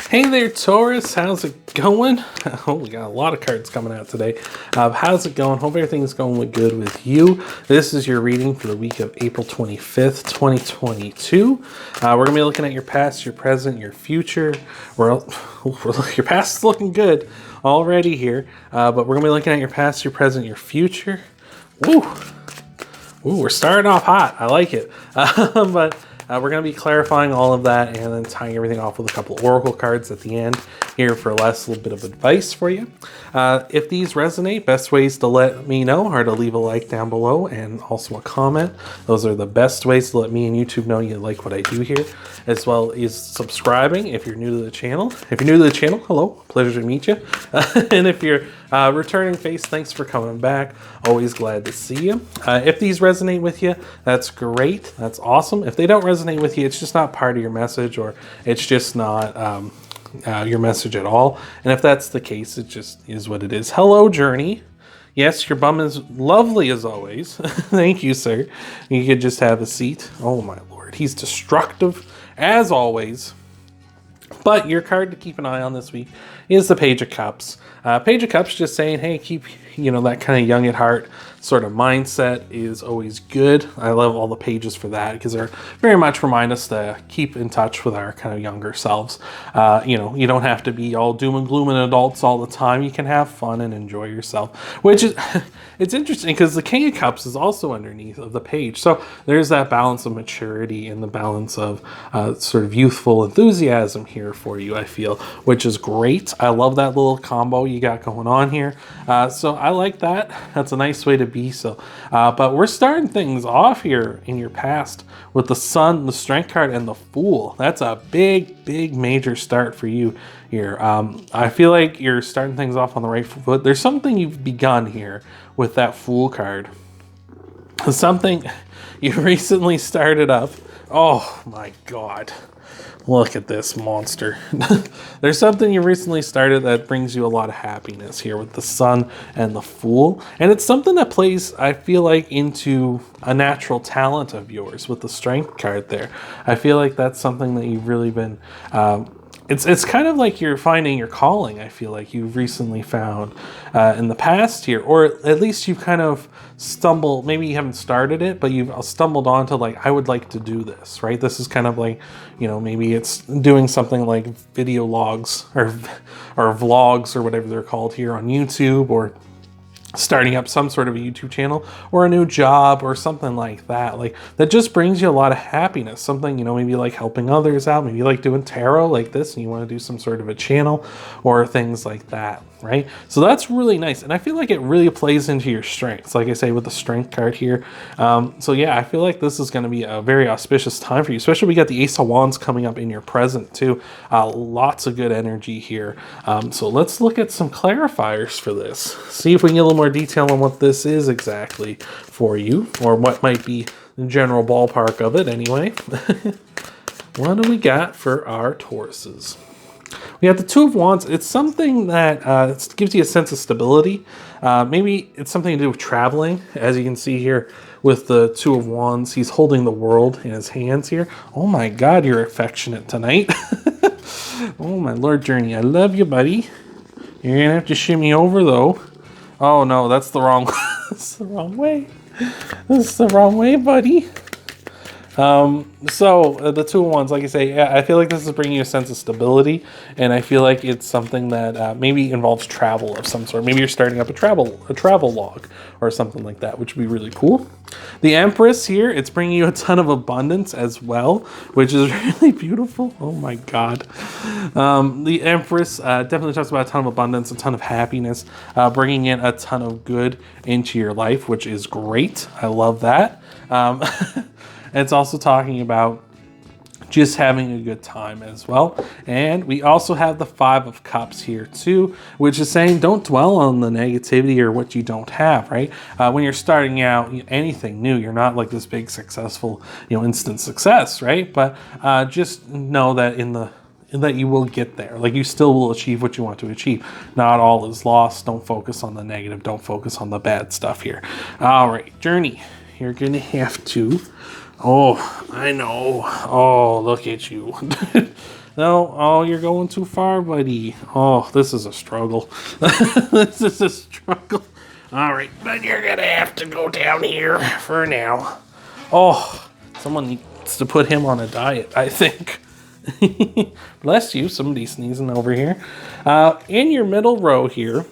Hey there, Taurus. How's it going? Oh, we got a lot of cards coming out today. How's it going? Hope everything's going good with you. This is your reading for the week of April 25th, 2022. We're going to be looking at your past, your present, your future. Your past is looking good already here, but we're going to be looking at your past, your present, your future. Ooh, we're starting off hot. I like it. But we're going to be clarifying all of that and then tying everything off with a couple oracle cards at the end here for a little bit of advice for you. If these resonate, best ways to let me know are to leave a like down below and also a comment. Those are the best ways to let me and YouTube know you like what I do here, as well as subscribing if you're new to the channel. If you're new to the channel, hello, pleasure to meet you. And if you're returning face, thanks for coming back. Always glad to see you. If these resonate with you, that's great. That's awesome. If they don't resonate with you, it's just not part of your message, or it's just not your message at all. And if that's the case, it just is what it is. Hello, Journey. Yes, your bum is lovely as always. Thank you, sir. You could just have a seat. Oh my lord, he's destructive as always. But your card to keep an eye on this week is the Page of Cups. Page of Cups just saying, hey, keep, that kind of young at heart sort of mindset is always good. I love all the pages for that because they're very much remind us to keep in touch with our kind of younger selves. You don't have to be all doom and gloom and adults all the time. You can have fun and enjoy yourself, which is, it's interesting because the King of Cups is also underneath of the page. So there's that balance of maturity and the balance of sort of youthful enthusiasm here for you, I feel, which is great. I love that little combo you got going on here. So I like that. That's a nice way to be. So, but we're starting things off here in your past with the Sun, the Strength card, and the Fool. That's a big major start for you here. I feel like you're starting things off on the right foot. There's something you've begun here with that Fool card. Something you recently started up. Oh my God. Look at this monster. There's something you recently started that brings you a lot of happiness here with the Sun and the Fool. And it's something that plays, I feel like, into a natural talent of yours with the Strength card there. I feel like that's something that you've really been... It's kind of like you're finding your calling, I feel like you've recently found in the past here. Or at least you've kind of stumbled, maybe you haven't started it, but you've stumbled onto like, I would like to do this, right? This is kind of like, maybe it's doing something like video logs or vlogs or whatever they're called here on YouTube, or starting up some sort of a YouTube channel or a new job or something like that. Like that just brings you a lot of happiness. Something, maybe you like helping others out, maybe you like doing tarot like this and you want to do some sort of a channel or things like that, right? So that's really nice. And I feel like it really plays into your strengths, like I say, with the Strength card here. So yeah, I feel like this is going to be a very auspicious time for you, especially we got the Ace of Wands coming up in your present too. Lots of good energy here. So let's look at some clarifiers for this. See if we can get a little more detail on what this is exactly for you, or what might be the general ballpark of it anyway. What do we got for our Tauruses? We have the Two of Wands. It's something that gives you a sense of stability. Maybe it's something to do with traveling. As you can see here with the Two of Wands, he's holding the world in his hands here. Oh my God, you're affectionate tonight. Oh my Lord, Journey, I love you, buddy. You're gonna have to shimmy over though. Oh no, that's the wrong. That's the wrong way. That's the wrong way, buddy. So the Two of Wands, like I say, I feel like this is bringing you a sense of stability, and I feel like it's something that maybe involves travel of some sort. Maybe you're starting up a travel log or something like that, which would be really cool. The Empress here, it's bringing you a ton of abundance as well, which is really beautiful. Oh my God. The Empress definitely talks about a ton of abundance, a ton of happiness, bringing in a ton of good into your life, which is great. I love that. It's also talking about just having a good time as well. And we also have the Five of Cups here too, which is saying don't dwell on the negativity or what you don't have, right? When you're starting out anything new, you're not like this big successful, instant success, right? But just know that that you will get there. Like you still will achieve what you want to achieve. Not all is lost. Don't focus on the negative. Don't focus on the bad stuff here. All right, Journey, you're going to have to... Oh, I know. Oh, look at you. No, oh, you're going too far, buddy. Oh, this is a struggle. This is a struggle. All right, but you're gonna have to go down here for now. Oh, someone needs to put him on a diet, I think. Bless you, somebody sneezing over here. In your middle row here,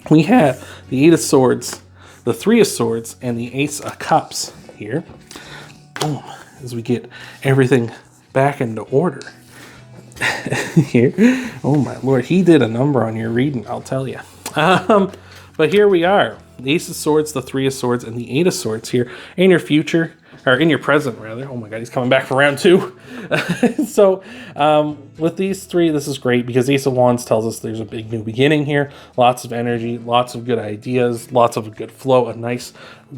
we have the Eight of Swords, the Three of Swords, and the Ace of Cups here. Boom, as we get everything back into order. Here. Oh my lord, he did a number on your reading, I'll tell you. But here we are. The Ace of Swords, the Three of Swords, and the Eight of Swords here in your future, or in your present rather. Oh my god, he's coming back for round 2. So with these three, this is great because Ace of Wands tells us there's a big new beginning here. Lots of energy, lots of good ideas, lots of a good flow, a nice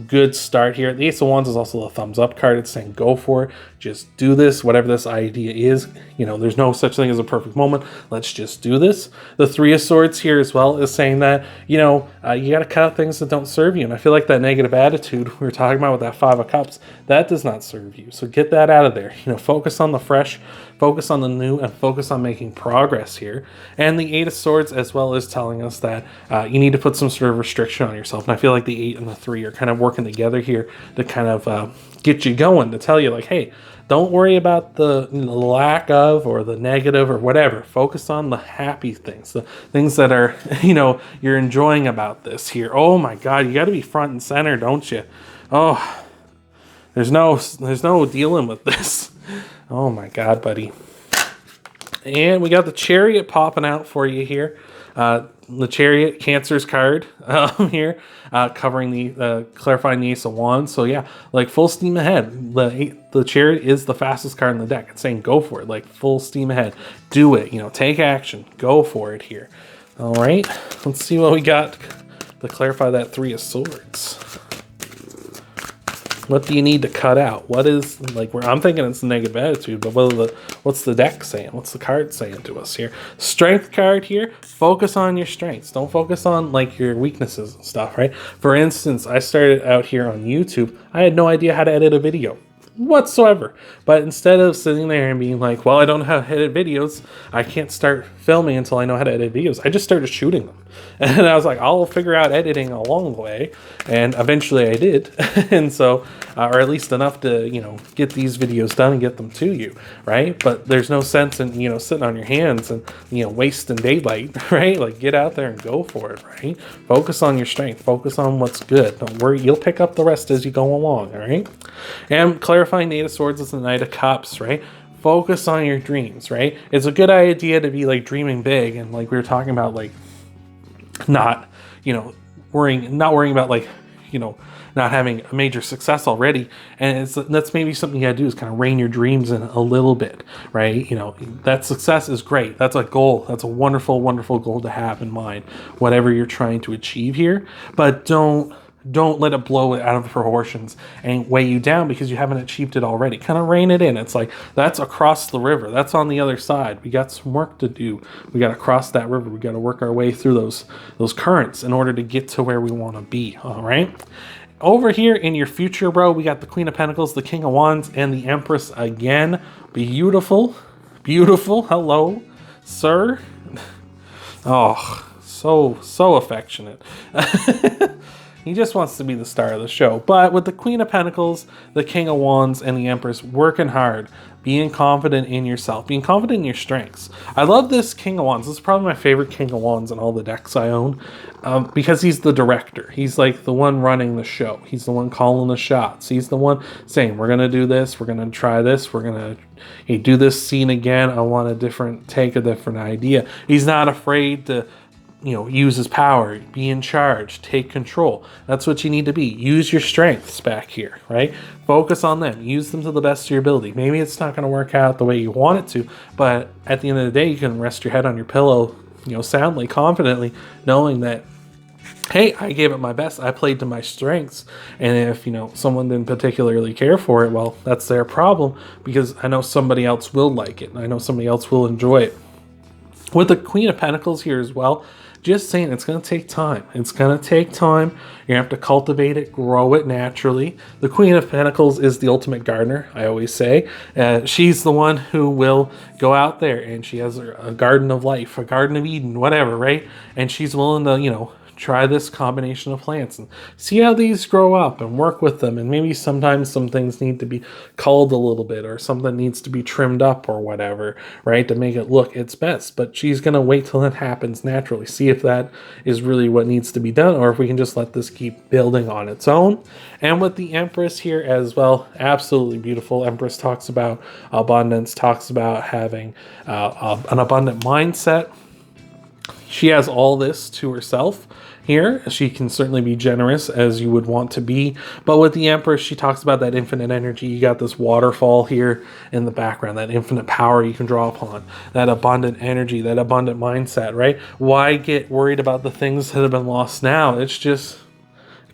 good start here. The Ace of Wands is also a thumbs up card. It's saying go for it. Just do this, whatever this idea is. You know, there's no such thing as a perfect moment. Let's just do this. The Three of Swords here as well is saying that, you know, you got to cut out things that don't serve you. And I feel like that negative attitude we were talking about with that Five of Cups, that does not serve you. So get that out of there. You know, focus on the fresh, focus on the new, and focus on making progress here. And the Eight of Swords as well is telling us that you need to put some sort of restriction on yourself. And I feel like the 8 and the 3 are kind of working together here to kind of get you going, to tell you like, hey, don't worry about the lack of or the negative or whatever. Focus on the happy things, the things that are, you know, you're enjoying about this here. Oh my God, you got to be front and center, don't you? Oh, there's no dealing with this. Oh my God, buddy. And we got the Chariot popping out for you here. The Chariot, Cancer's card here, covering the clarifying the Ace of Wands. So yeah, like full steam ahead. The Chariot is the fastest card in the deck. It's saying go for it, like full steam ahead. Do it, you know, take action, go for it here. All right, let's see what we got to clarify that Three of Swords. What do you need to cut out? What is, like, where I'm thinking it's the negative attitude, but what's the deck saying? What's the card saying to us here? Strength card here. Focus on your strengths. Don't focus on, like, your weaknesses and stuff, right? For instance, I started out here on YouTube. I had no idea how to edit a video whatsoever. But instead of sitting there and being like, well, I don't know how to edit videos, I can't start filming until I know how to edit videos, I just started shooting them. And I was like, I'll figure out editing along the way. And eventually I did. And so, or at least enough to, you know, get these videos done and get them to you, right? But there's no sense in, you know, sitting on your hands and, you know, wasting daylight, right? Like, get out there and go for it, right? Focus on your strength. Focus on what's good. Don't worry. You'll pick up the rest as you go along, all right? And clarifying the Eight of Swords is the Knight of Cups, right? Focus on your dreams, right? It's a good idea to be, like, dreaming big. And, like, we were talking about, like, not, you know, not worrying about, like, you know, not having a major success already. And that's maybe something you gotta do, is kind of rein your dreams in a little bit, right? You know, that success is great. That's a goal. That's a wonderful, wonderful goal to have in mind, whatever you're trying to achieve here. But don't let it blow it out of proportions and weigh you down because you haven't achieved it already. Kind of rein it in. It's like, that's across the river. That's on the other side. We got some work to do. We got to cross that river. We got to work our way through those currents in order to get to where we want to be. All right. Over here in your future, bro, we got the Queen of Pentacles, the King of Wands, and the Empress again. Beautiful. Beautiful. Hello, sir. Oh, so affectionate. He just wants to be the star of the show. But with the Queen of Pentacles, the King of Wands, and the Empress, working hard, being confident in yourself, being confident in your strengths. I love this King of Wands. This is probably my favorite King of Wands in all the decks I own, because he's the director. He's like the one running the show. He's the one calling the shots. He's the one saying, we're going to do this. We're going to try this. We're going to do this scene again. I want a different idea. He's not afraid to, you know, use his power, be in charge, take control. That's what you need to be. Use your strengths back here, right? Focus on them. Use them to the best of your ability. Maybe it's not going to work out the way you want it to, but at the end of the day, you can rest your head on your pillow, you know, soundly, confidently, knowing that, hey, I gave it my best. I played to my strengths. And if, you know, someone didn't particularly care for it, well, that's their problem, because I know somebody else will like it. I know somebody else will enjoy it. With the Queen of Pentacles here as well, Just saying, it's going to take time. It's going to take time. You're going to have to cultivate it, grow it naturally. The Queen of Pentacles is the ultimate gardener, I always say. She's the one who will go out there, and she has a garden of life, a garden of Eden, whatever, right? And she's willing to, try this combination of plants and see how these grow up and work with them. And maybe sometimes some things need to be culled a little bit, or something needs to be trimmed up or whatever, right, to make it look its best. But she's going to wait till it happens naturally, see if that is really what needs to be done, or if we can just let this keep building on its own. And with the Empress here as well, absolutely beautiful. Empress talks about abundance, talks about having an abundant mindset. She has all this to herself here. She can certainly be generous as you would want to be. But with the Empress, she talks about that infinite energy. You got this waterfall here in the background, that infinite power you can draw upon, that abundant energy, that abundant mindset, right? Why get worried about the things that have been lost now? It's just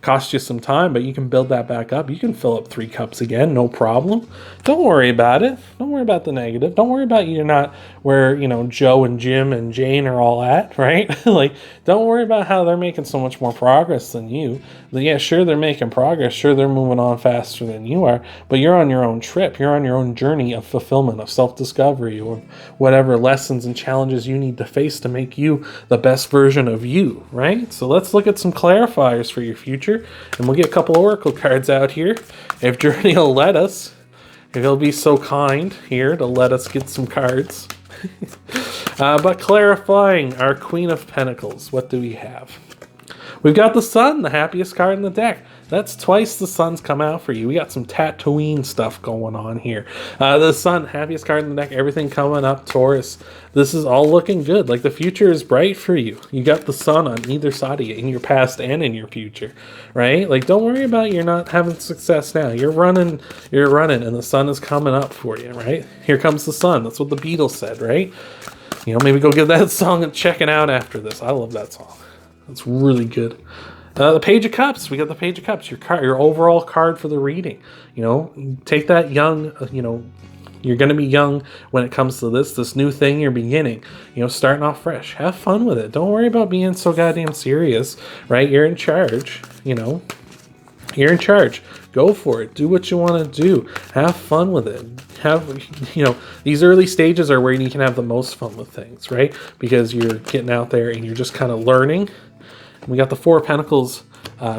cost you some time, but you can build that back up. You can fill up 3 cups again, no problem. Don't worry about it. Don't worry about the negative. Don't worry about you're not where, Joe and Jim and Jane are all at, right? Like, don't worry about how they're making so much more progress than you. Yeah, sure, they're making progress. Sure, they're moving on faster than you are, but you're on your own trip. You're on your own journey of fulfillment, of self-discovery, or whatever lessons and challenges you need to face to make you the best version of you, right? So let's look at some clarifiers for your future. And we'll get a couple oracle cards out here. If Journey will let us, if he'll be so kind here to let us get some cards. But clarifying our Queen of Pentacles, what do we have? We've got the Sun, the happiest card in the deck. That's twice the Sun's come out for you. We got some Tatooine stuff going on here. The Sun, happiest card in the deck. Everything coming up, Taurus. This is all looking good. Like, the future is bright for you. You got the Sun on either side of you, in your past and in your future, right? Like, don't worry about you're not having success now. You're running, and the Sun is coming up for you, right? Here comes the Sun. That's what the Beatles said, right? Maybe go give that song a checking out after this. I love that song. It's really good. The Page of Cups. We got the Page of Cups. Your overall card for the reading. Take that young. You're going to be young when it comes to this new thing you're beginning. Starting off fresh. Have fun with it. Don't worry about being so goddamn serious, right? You're in charge. You're in charge. Go for it. Do what you want to do. Have fun with it. These early stages are where you can have the most fun with things, right? Because you're getting out there and you're just kind of learning. We got the 4 of Pentacles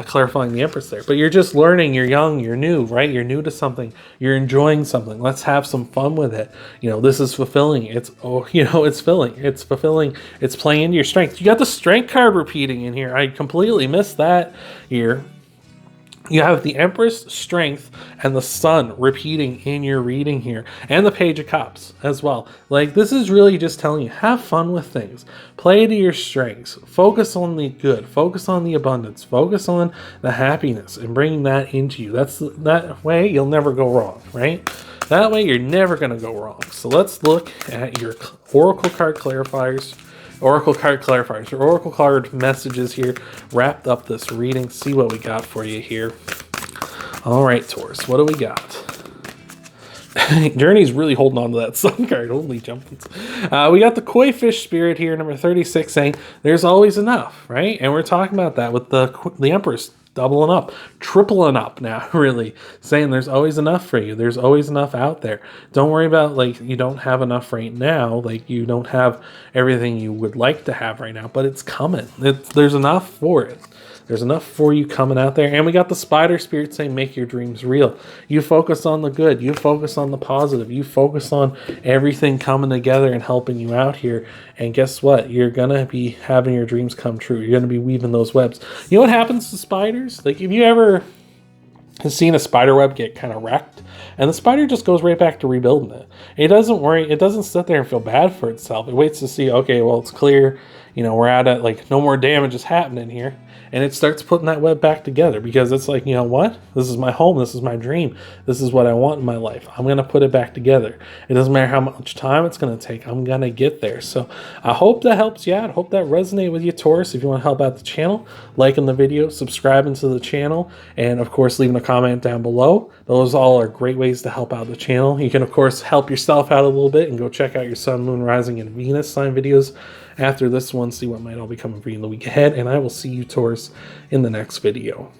clarifying the Empress there. But you're just learning. You're young. You're new, right? You're new to something. You're enjoying something. Let's have some fun with it. This is fulfilling. It's filling. It's fulfilling. It's playing into your strength. You got the Strength card repeating in here. I completely missed that here. You have the Empress, Strength, and the Sun repeating in your reading here. And the Page of Cups as well. Like, this is really just telling you, have fun with things. Play to your strengths. Focus on the good. Focus on the abundance. Focus on the happiness and bringing that into you. That way, you'll never go wrong, right? That way, you're never going to go wrong. So let's look at your Oracle card clarifiers. Oracle card clarifiers, your Oracle card messages here, wrapped up this reading. See what we got for you here. All right, Taurus, what do we got? Journey's really holding on to that Sun card. Holy jumpins. We got the Koi Fish Spirit here, number 36, saying there's always enough, right? And we're talking about that with the Empress doubling up, tripling up now, really, saying there's always enough for you. There's always enough out there. Don't worry about, like, you don't have enough right now. Like, you don't have everything you would like to have right now, but it's coming. There's enough for it. There's enough for you coming out there. And we got the Spider Spirit saying, make your dreams real. You focus on the good. You focus on the positive. You focus on everything coming together and helping you out here. And guess what? You're going to be having your dreams come true. You're going to be weaving those webs. You know what happens to spiders? Like, if you ever have seen a spider web get kind of wrecked, and the spider just goes right back to rebuilding it. It doesn't worry. It doesn't sit there and feel bad for itself. It waits to see, okay, well, it's clear. We're at it. Like, no more damage is happening here. and it starts putting that web back together, because it's like, you know what? This is my home. This is my dream. This is what I want in my life. I'm going to put it back together. It doesn't matter how much time it's going to take. I'm going to get there. So I hope that helps you out. I hope that resonated with you, Taurus. If you want to help out the channel, liking the video, subscribing to the channel, and of course, leaving a comment down below. Those all are great ways to help out the channel. You can, of course, help yourself out a little bit and go check out your Sun, Moon, Rising, and Venus sign videos after this one. See what might all be coming for you in the week ahead. And I will see you, Taurus, in the next video.